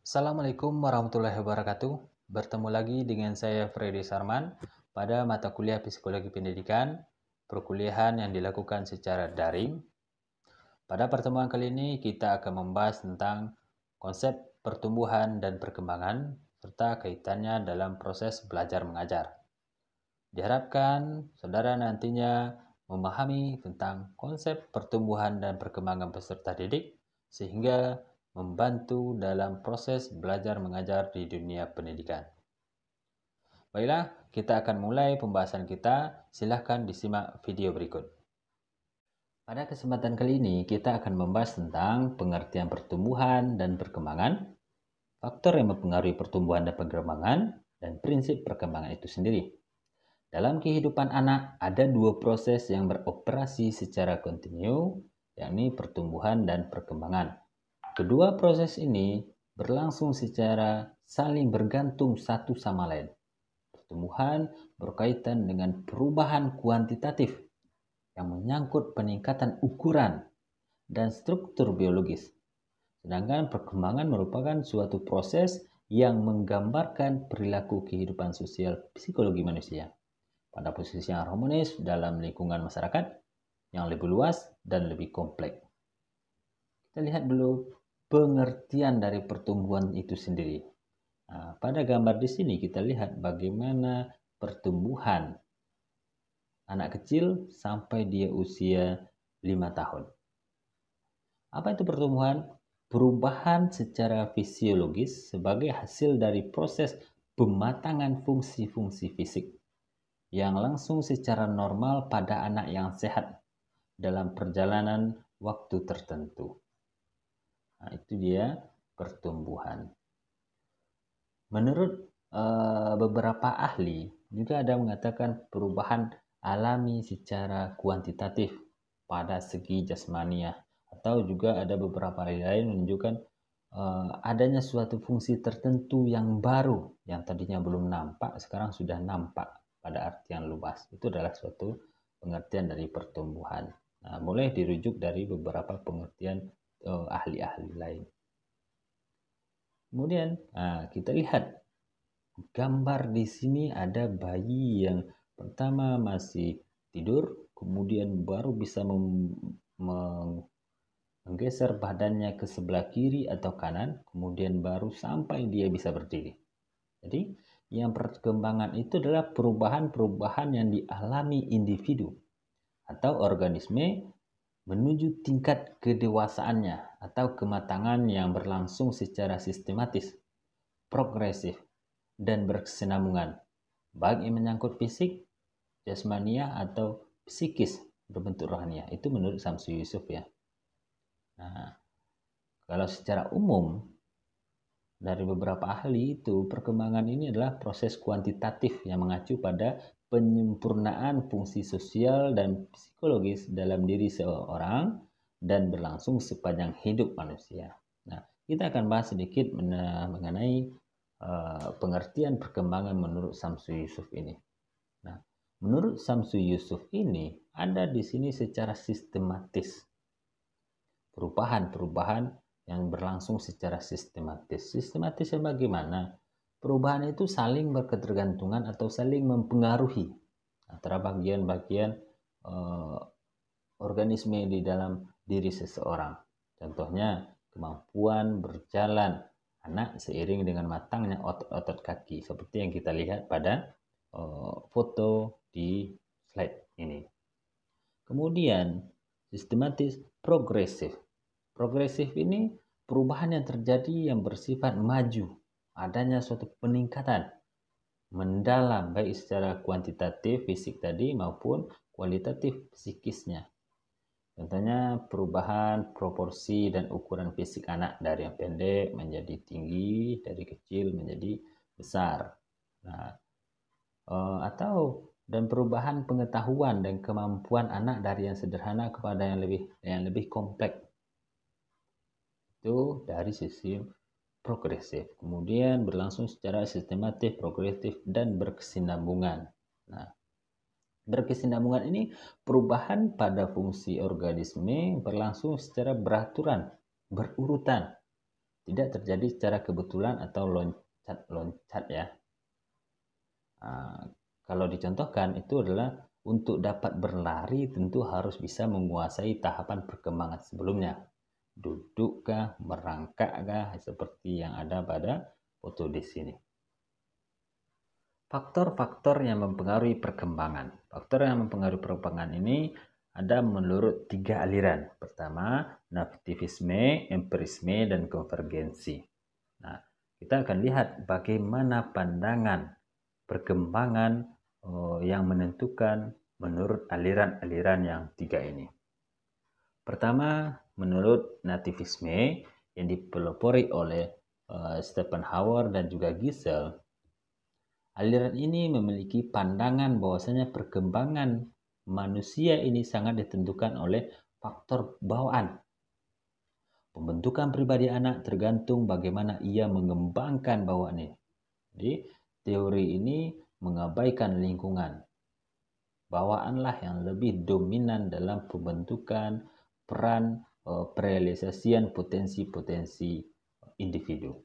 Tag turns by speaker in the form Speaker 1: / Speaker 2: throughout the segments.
Speaker 1: Assalamualaikum warahmatullahi wabarakatuh. Bertemu lagi dengan saya Freddy Sarman pada mata kuliah Psikologi Pendidikan, perkuliahan yang dilakukan secara daring. Pada pertemuan kali ini kita akan membahas tentang konsep pertumbuhan dan perkembangan serta kaitannya dalam proses belajar mengajar. Diharapkan saudara nantinya memahami tentang konsep pertumbuhan dan perkembangan peserta didik sehingga membantu dalam proses belajar mengajar di dunia pendidikan. Baiklah, kita akan mulai pembahasan kita. Silahkan disimak video berikut. Pada kesempatan kali ini, kita akan membahas tentang pengertian pertumbuhan dan perkembangan, faktor yang mempengaruhi pertumbuhan dan perkembangan, dan prinsip perkembangan itu sendiri. Dalam kehidupan anak, ada dua proses yang beroperasi secara kontinu, yakni pertumbuhan dan perkembangan. Kedua proses ini berlangsung secara saling bergantung satu sama lain. Pertumbuhan berkaitan dengan perubahan kuantitatif yang menyangkut peningkatan ukuran dan struktur biologis. Sedangkan perkembangan merupakan suatu proses yang menggambarkan perilaku kehidupan sosial psikologi manusia pada posisi yang harmonis dalam lingkungan masyarakat yang lebih luas dan lebih kompleks. Kita lihat dulu pengertian dari pertumbuhan itu sendiri. Nah, pada gambar di sini kita lihat bagaimana pertumbuhan anak kecil sampai dia usia 5 tahun. Apa itu pertumbuhan? Perubahan secara fisiologis sebagai hasil dari proses pematangan fungsi-fungsi fisik yang langsung secara normal pada anak yang sehat dalam perjalanan waktu tertentu. Nah, itu dia pertumbuhan. Menurut beberapa ahli, juga ada mengatakan perubahan alami secara kuantitatif pada segi jasmania, atau juga ada beberapa ahli lain menunjukkan adanya suatu fungsi tertentu yang baru yang tadinya belum nampak, sekarang sudah nampak pada artian luas. Itu adalah suatu pengertian dari pertumbuhan. Nah, boleh dirujuk dari beberapa pengertian ahli-ahli lain. Kemudian kita lihat gambar di sini ada bayi yang pertama masih tidur, kemudian baru bisa menggeser badannya ke sebelah kiri atau kanan, kemudian baru sampai dia bisa berdiri. Jadi yang perkembangan itu adalah perubahan-perubahan yang dialami individu atau organisme menuju tingkat kedewasaannya atau kematangan yang berlangsung secara sistematis, progresif, dan berkesinambungan, baik yang menyangkut fisik, jasmania, atau psikis berbentuk rohania. Itu menurut Samsu Yusuf ya. Nah, kalau secara umum dari beberapa ahli itu perkembangan ini adalah proses kuantitatif yang mengacu pada penyempurnaan fungsi sosial dan psikologis dalam diri seorang dan berlangsung sepanjang hidup manusia. Nah, kita akan bahas sedikit mengenai pengertian perkembangan menurut Samsu Yusuf ini. Nah, menurut Samsu Yusuf ini ada di sini secara sistematis perubahan-perubahan yang berlangsung secara sistematis. Sistematisnya bagaimana? Perubahan itu saling berketergantungan atau saling mempengaruhi antara bagian-bagian organisme di dalam diri seseorang. Contohnya, kemampuan berjalan anak seiring dengan matangnya otot-otot kaki, seperti yang kita lihat pada foto di slide ini. Kemudian, sistematis progresif. Progresif ini perubahan yang terjadi yang bersifat maju, adanya suatu peningkatan mendalam baik secara kuantitatif fisik tadi maupun kualitatif psikisnya. Contohnya perubahan proporsi dan ukuran fisik anak dari yang pendek menjadi tinggi, dari kecil menjadi besar. Nah, dan perubahan pengetahuan dan kemampuan anak dari yang sederhana kepada yang lebih kompleks. Itu dari sisi progresif. Kemudian berlangsung secara sistematis, progresif, dan berkesinambungan. Nah, Berkesinambungan ini perubahan pada fungsi organisme berlangsung secara beraturan, berurutan, tidak terjadi secara kebetulan atau loncat-loncat ya. Kalau dicontohkan itu adalah untuk dapat berlari tentu harus bisa menguasai tahapan perkembangan sebelumnya. Dudukkah, merangkakkah, seperti yang ada pada foto di sini. Faktor-faktor yang mempengaruhi perkembangan. Faktor yang mempengaruhi perkembangan ini ada menurut 3 aliran. Pertama, nativisme, empirisme, dan konvergensi. Nah, kita akan lihat bagaimana pandangan perkembangan yang menentukan menurut aliran-aliran yang 3 ini. Pertama, menurut nativisme yang dipelopori oleh Schopenhauer dan juga Giesel, aliran ini memiliki pandangan bahwasanya perkembangan manusia ini sangat ditentukan oleh faktor bawaan. Pembentukan pribadi anak tergantung bagaimana ia mengembangkan bawaannya. Jadi, teori ini mengabaikan lingkungan. Bawaanlah yang lebih dominan dalam pembentukan peran perealisasian potensi-potensi individu.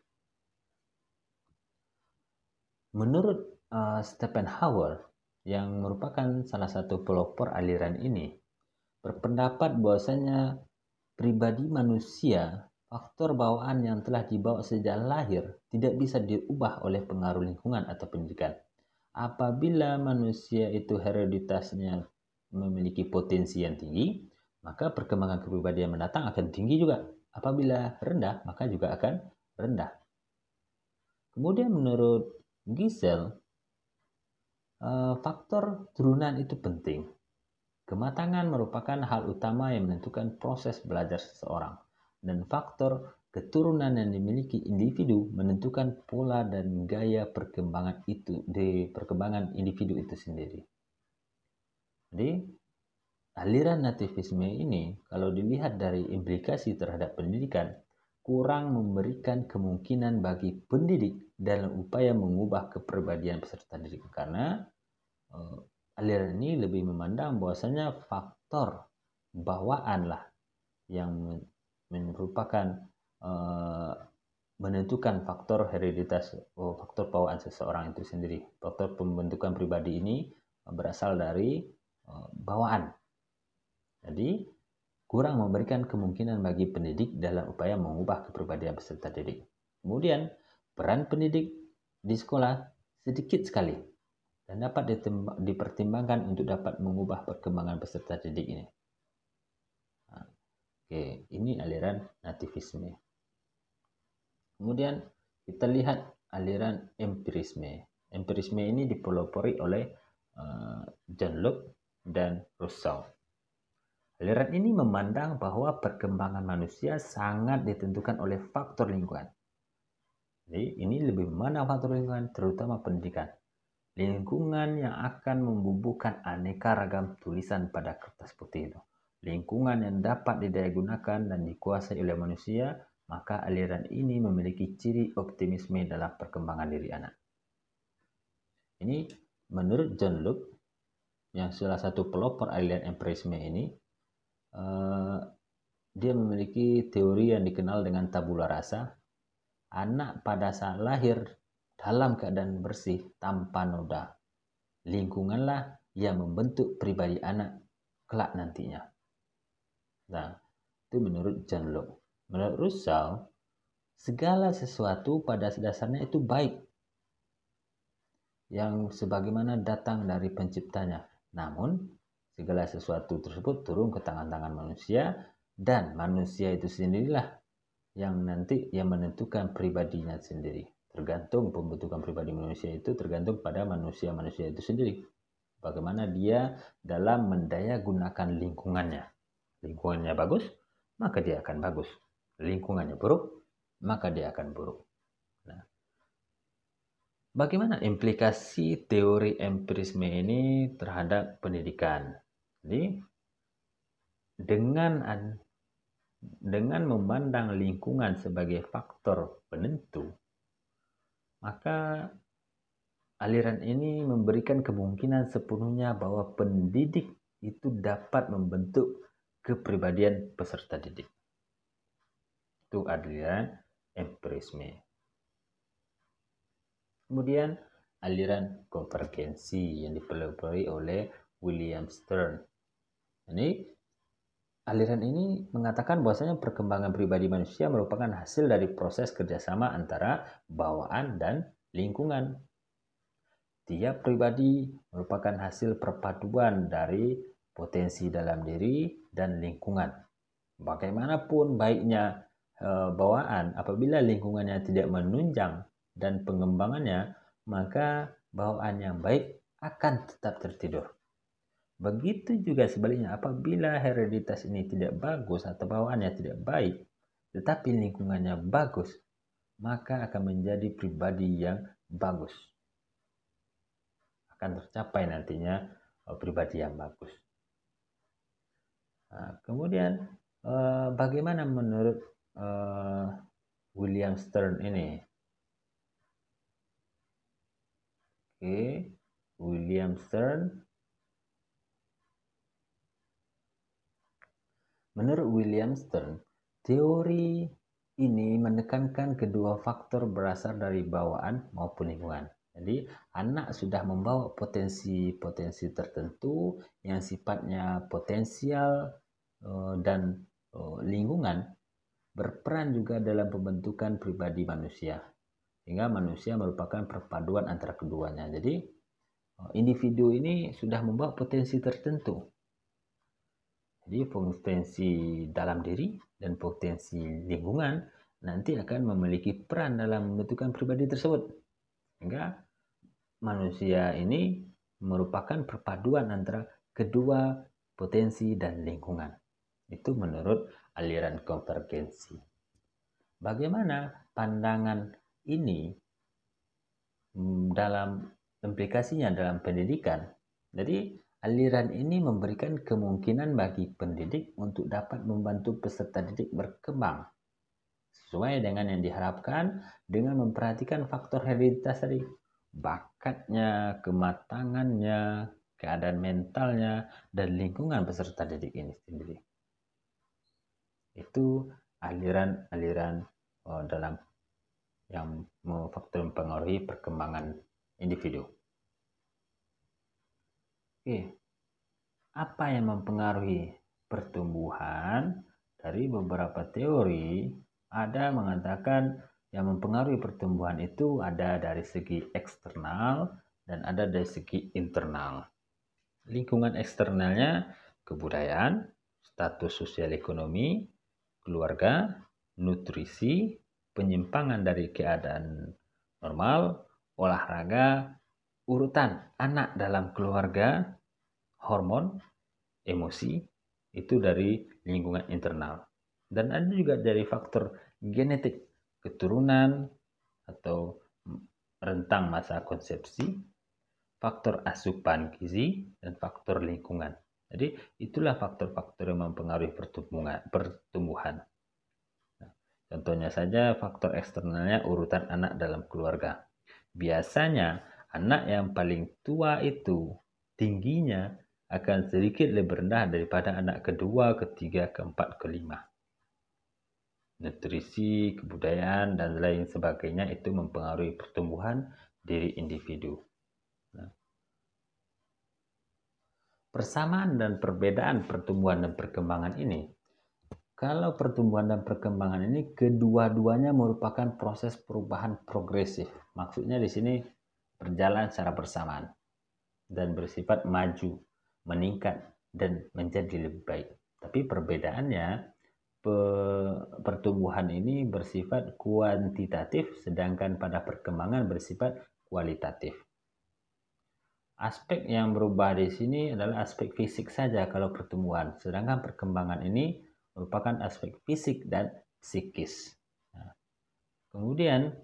Speaker 1: Menurut Schopenhauer, yang merupakan salah satu pelopor aliran ini, berpendapat bahwasanya pribadi manusia, faktor bawaan yang telah dibawa sejak lahir tidak bisa diubah oleh pengaruh lingkungan atau pendidikan. Apabila manusia itu hereditasnya memiliki potensi yang tinggi, maka perkembangan kepribadian mendatang akan tinggi juga. Apabila rendah, maka juga akan rendah. Kemudian menurut Giesel, faktor turunan itu penting. Kematangan merupakan hal utama yang menentukan proses belajar seseorang, dan faktor keturunan yang dimiliki individu menentukan pola dan gaya perkembangan individu itu sendiri. Jadi, aliran nativisme ini kalau dilihat dari implikasi terhadap pendidikan, kurang memberikan kemungkinan bagi pendidik dalam upaya mengubah kepribadian peserta didik, karena aliran ini lebih memandang bahwasanya faktor bawaan lah yang merupakan menentukan faktor hereditas, faktor bawaan seseorang itu sendiri. Faktor pembentukan pribadi ini berasal dari bawaan. Jadi kurang memberikan kemungkinan bagi pendidik dalam upaya mengubah kepribadian peserta didik. Kemudian peran pendidik di sekolah sedikit sekali dan dapat dipertimbangkan untuk dapat mengubah perkembangan peserta didik ini. Oke, ini aliran nativisme. Kemudian kita lihat aliran empirisme. Empirisme ini dipelopori oleh John Locke dan Rousseau. Aliran ini memandang bahwa perkembangan manusia sangat ditentukan oleh faktor lingkungan. Jadi ini lebih memandang faktor lingkungan, terutama pendidikan. Lingkungan yang akan membubuhkan aneka ragam tulisan pada kertas putih itu. Lingkungan yang dapat didayagunakan dan dikuasai oleh manusia, maka aliran ini memiliki ciri optimisme dalam perkembangan diri anak. Ini menurut John Locke, yang salah satu pelopor aliran empirisme ini, dia memiliki teori yang dikenal dengan tabula rasa. Anak pada saat lahir dalam keadaan bersih tanpa noda. Lingkunganlah yang membentuk pribadi anak kelak nantinya. Nah, itu menurut John Locke. Menurut Rousseau, segala sesuatu pada dasarnya itu baik, yang sebagaimana datang dari penciptanya. Namun, segala sesuatu tersebut turun ke tangan-tangan manusia, dan manusia itu sendirilah yang nanti yang menentukan pribadinya sendiri. Tergantung pembentukan pribadi manusia itu tergantung pada manusia-manusia itu sendiri. Bagaimana dia dalam mendaya gunakan lingkungannya. Lingkungannya bagus, maka dia akan bagus. Lingkungannya buruk, maka dia akan buruk. Nah, bagaimana implikasi teori empirisme ini terhadap pendidikan? Jadi, dengan memandang lingkungan sebagai faktor penentu, maka aliran ini memberikan kemungkinan sepenuhnya bahwa pendidik itu dapat membentuk kepribadian peserta didik. Itu aliran empirisme. Kemudian aliran konvergensi yang dipelopori oleh William Stern. Ini aliran ini mengatakan bahwasanya perkembangan pribadi manusia merupakan hasil dari proses kerjasama antara bawaan dan lingkungan. Tiap pribadi merupakan hasil perpaduan dari potensi dalam diri dan lingkungan. Bagaimanapun baiknya bawaan, apabila lingkungannya tidak menunjang dan pengembangannya, maka bawaan yang baik akan tetap tertidur. Begitu juga sebaliknya, apabila hereditas ini tidak bagus atau bawaannya tidak baik, tetapi lingkungannya bagus, maka akan menjadi pribadi yang bagus. Akan tercapai nantinya pribadi yang bagus. Nah, kemudian bagaimana menurut William Stern ini? Oke, William Stern. Menurut William Stern, teori ini menekankan kedua faktor berasal dari bawaan maupun lingkungan. Jadi, anak sudah membawa potensi-potensi tertentu yang sifatnya potensial dan lingkungan berperan juga dalam pembentukan pribadi manusia. Sehingga manusia merupakan perpaduan antara keduanya. Jadi, individu ini sudah membawa potensi tertentu. Jadi potensi dalam diri dan potensi lingkungan nanti akan memiliki peran dalam membentukkan pribadi tersebut. Sehingga manusia ini merupakan perpaduan antara kedua potensi dan lingkungan. Itu menurut aliran konvergensi. Bagaimana pandangan ini dalam implikasinya dalam pendidikan? Jadi aliran ini memberikan kemungkinan bagi pendidik untuk dapat membantu peserta didik berkembang sesuai dengan yang diharapkan dengan memperhatikan faktor hereditas tadi, bakatnya, kematangannya, keadaan mentalnya, dan lingkungan peserta didik ini sendiri. Itu aliran-aliran dalam yang faktor mempengaruhi perkembangan individu. Oke, apa yang mempengaruhi pertumbuhan? Dari beberapa teori ada mengatakan yang mempengaruhi pertumbuhan itu ada dari segi eksternal dan ada dari segi internal. Lingkungan eksternalnya kebudayaan, status sosial ekonomi, keluarga, nutrisi, penyimpangan dari keadaan normal, olahraga, urutan anak dalam keluarga, hormon, emosi, itu dari lingkungan internal. Dan ada juga dari faktor genetik, keturunan atau rentang masa konsepsi, faktor asupan gizi, dan faktor lingkungan. Jadi itulah faktor-faktor yang mempengaruhi pertumbuhan. Nah, contohnya saja faktor eksternalnya urutan anak dalam keluarga. Biasanya anak yang paling tua itu tingginya akan sedikit lebih rendah daripada anak kedua, ketiga, keempat, kelima. Nutrisi, kebudayaan, dan lain sebagainya itu mempengaruhi pertumbuhan diri individu. Nah, persamaan dan perbedaan pertumbuhan dan perkembangan ini, kalau pertumbuhan dan perkembangan ini kedua-duanya merupakan proses perubahan progresif. Maksudnya di sini berjalan secara bersamaan dan bersifat maju, meningkat, dan menjadi lebih baik. Tapi perbedaannya, pertumbuhan ini bersifat kuantitatif, sedangkan pada perkembangan bersifat kualitatif. Aspek yang berubah di sini adalah aspek fisik saja kalau pertumbuhan, sedangkan perkembangan ini merupakan aspek fisik dan psikis. Nah, kemudian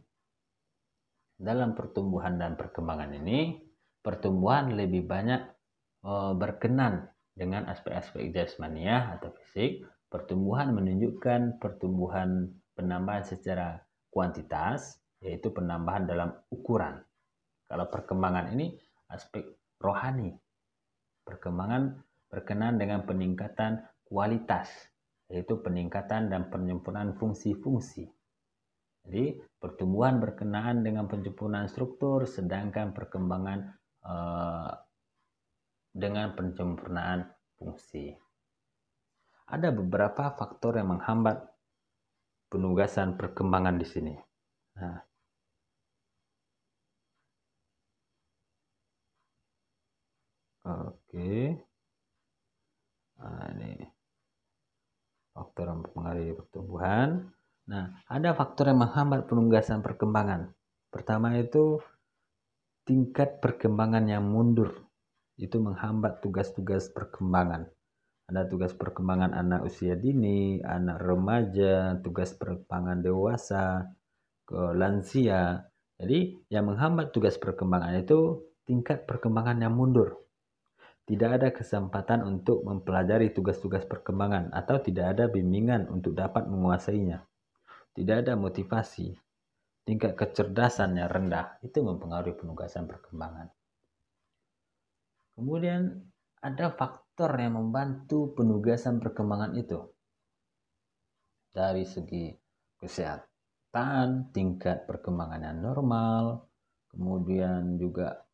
Speaker 1: dalam pertumbuhan dan perkembangan ini, pertumbuhan lebih banyak berkenan dengan aspek-aspek jasmaniah atau fisik. Pertumbuhan menunjukkan pertumbuhan penambahan secara kuantitas, yaitu penambahan dalam ukuran. Kalau perkembangan ini aspek rohani. Perkembangan berkenaan dengan peningkatan kualitas, yaitu peningkatan dan penyempurnaan fungsi-fungsi. Jadi pertumbuhan berkenaan dengan penyempurnaan struktur, sedangkan perkembangan dengan penyempurnaan fungsi. Ada beberapa faktor yang menghambat penugasan perkembangan di sini. Nah, oke. Nah, ini faktor yang mempengaruhi pertumbuhan. Nah, ada faktor yang menghambat penugasan perkembangan. Pertama itu tingkat perkembangan yang mundur. Itu menghambat tugas-tugas perkembangan. Ada tugas perkembangan anak usia dini, anak remaja, tugas perkembangan dewasa, ke lansia. Jadi yang menghambat tugas perkembangan itu tingkat perkembangan yang mundur. Tidak ada kesempatan untuk mempelajari tugas-tugas perkembangan atau tidak ada bimbingan untuk dapat menguasainya. Tidak ada motivasi. Tingkat kecerdasan yang rendah itu mempengaruhi penugasan perkembangan. Kemudian ada faktor yang membantu penugasan perkembangan itu. Dari segi kesehatan, tingkat perkembangan yang normal, kemudian juga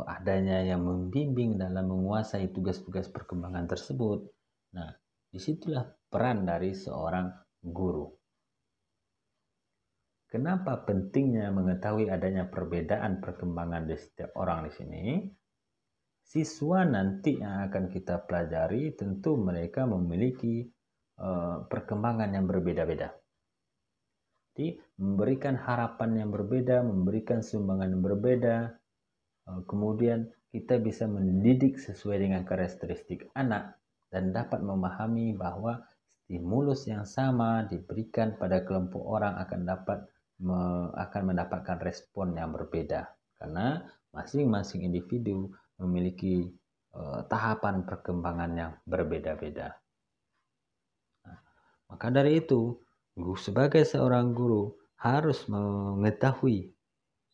Speaker 1: adanya yang membimbing dalam menguasai tugas-tugas perkembangan tersebut. Nah, disitulah peran dari seorang guru. Kenapa pentingnya mengetahui adanya perbedaan perkembangan di setiap orang di sini? Siswa nanti yang akan kita pelajari tentu mereka memiliki perkembangan yang berbeda-beda. Jadi memberikan harapan yang berbeda, memberikan sumbangan yang berbeda, kemudian kita bisa mendidik sesuai dengan karakteristik anak dan dapat memahami bahwa stimulus yang sama diberikan pada kelompok orang akan mendapatkan respon yang berbeda karena masing-masing individu memiliki tahapan perkembangan yang berbeda-beda. Nah, maka dari itu, sebagai seorang guru harus mengetahui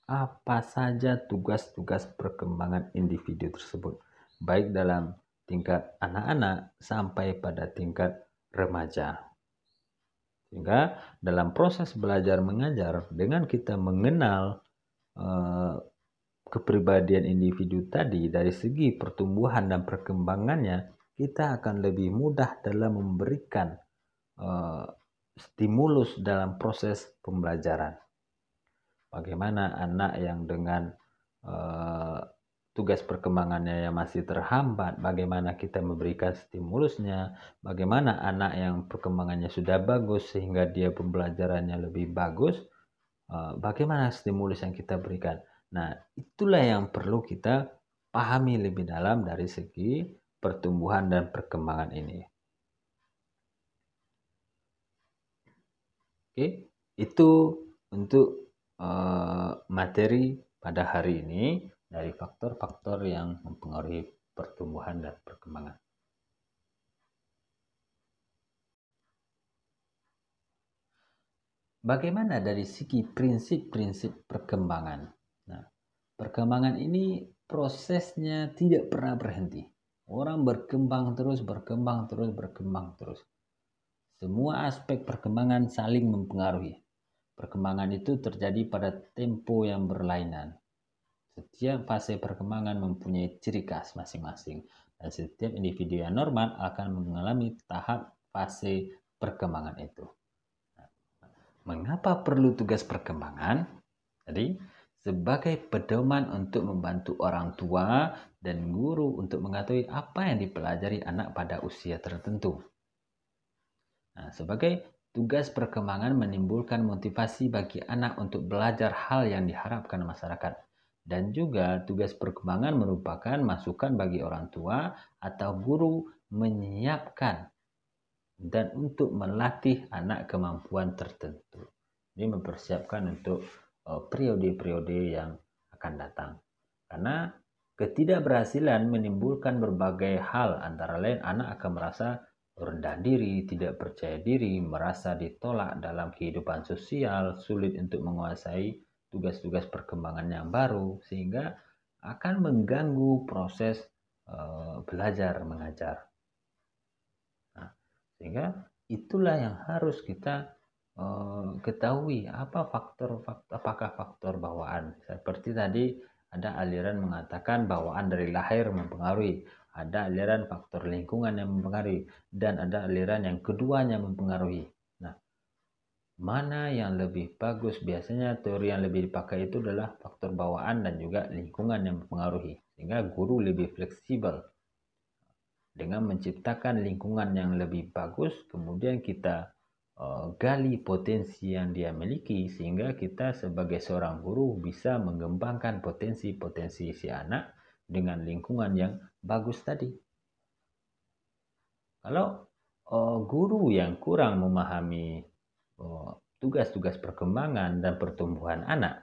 Speaker 1: apa saja tugas-tugas perkembangan individu tersebut, baik dalam tingkat anak-anak sampai pada tingkat remaja. Sehingga dalam proses belajar mengajar, dengan kita mengenal kepribadian individu tadi dari segi pertumbuhan dan perkembangannya, kita akan lebih mudah dalam memberikan stimulus dalam proses pembelajaran. Bagaimana anak yang dengan tugas perkembangannya yang masih terhambat, bagaimana kita memberikan stimulusnya, bagaimana anak yang perkembangannya sudah bagus sehingga dia pembelajarannya lebih bagus, bagaimana stimulus yang kita berikan. Nah, itulah yang perlu kita pahami lebih dalam dari segi pertumbuhan dan perkembangan ini. Oke, itu untuk materi pada hari ini dari faktor-faktor yang mempengaruhi pertumbuhan dan perkembangan. Bagaimana dari segi prinsip-prinsip perkembangan? Nah, perkembangan ini prosesnya tidak pernah berhenti. Orang berkembang terus. Semua aspek perkembangan saling mempengaruhi. Perkembangan itu terjadi pada tempo yang berlainan. Setiap fase perkembangan mempunyai ciri khas masing-masing, dan setiap individu yang normal akan mengalami tahap fase perkembangan itu. Mengapa perlu tugas perkembangan? Jadi, sebagai pedoman untuk membantu orang tua dan guru untuk mengetahui apa yang dipelajari anak pada usia tertentu. Nah, sebagai tugas perkembangan menimbulkan motivasi bagi anak untuk belajar hal yang diharapkan masyarakat. Dan juga tugas perkembangan merupakan masukan bagi orang tua atau guru menyiapkan dan untuk melatih anak kemampuan tertentu. Ini mempersiapkan untuk periode-periode yang akan datang. Karena ketidakberhasilan menimbulkan berbagai hal, antara lain anak akan merasa rendah diri, tidak percaya diri, merasa ditolak dalam kehidupan sosial, sulit untuk menguasai tugas-tugas perkembangan yang baru, sehingga akan mengganggu proses belajar mengajar. Nah, sehingga itulah yang harus kita ketahui, apakah faktor bawaan. Seperti tadi ada aliran mengatakan bawaan dari lahir mempengaruhi, ada aliran faktor lingkungan yang mempengaruhi, dan ada aliran yang keduanya mempengaruhi. Nah, mana yang lebih bagus? Biasanya teori yang lebih dipakai itu adalah faktor bawaan dan juga lingkungan yang mempengaruhi, sehingga guru lebih fleksibel dengan menciptakan lingkungan yang lebih bagus. Kemudian kita gali potensi yang dia miliki, sehingga kita sebagai seorang guru bisa mengembangkan potensi-potensi si anak dengan lingkungan yang bagus tadi. Kalau guru yang kurang memahami tugas-tugas perkembangan dan pertumbuhan anak,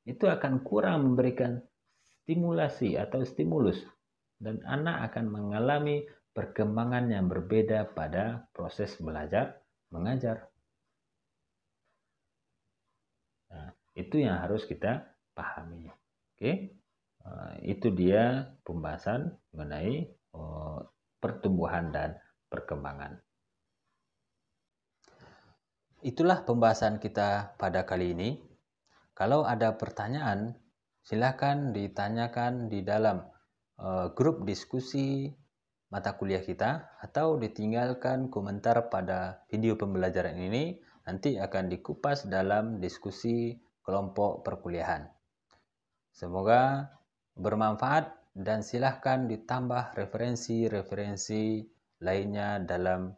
Speaker 1: itu akan kurang memberikan stimulasi atau stimulus, dan anak akan mengalami perkembangan yang berbeda pada proses belajar mengajar. Nah, itu yang harus kita pahami. Oke, itu dia pembahasan mengenai pertumbuhan dan perkembangan. Itulah pembahasan kita pada kali ini. Kalau ada pertanyaan, silakan ditanyakan di dalam grup diskusi mata kuliah kita, atau ditinggalkan komentar pada video pembelajaran ini. Nanti akan dikupas dalam diskusi kelompok perkuliahan. Semoga bermanfaat, dan silahkan ditambah referensi-referensi lainnya dalam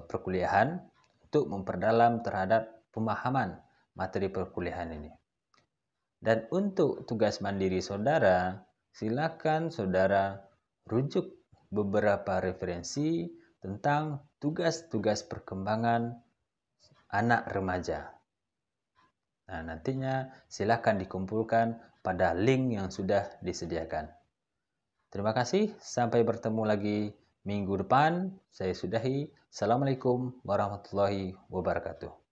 Speaker 1: perkuliahan untuk memperdalam terhadap pemahaman materi perkuliahan ini. Dan untuk tugas mandiri saudara, silakan saudara rujuk beberapa referensi tentang tugas-tugas perkembangan anak remaja. Nah, nantinya silakan dikumpulkan pada link yang sudah disediakan. Terima kasih, sampai bertemu lagi minggu depan. Saya sudahi. Assalamualaikum warahmatullahi wabarakatuh.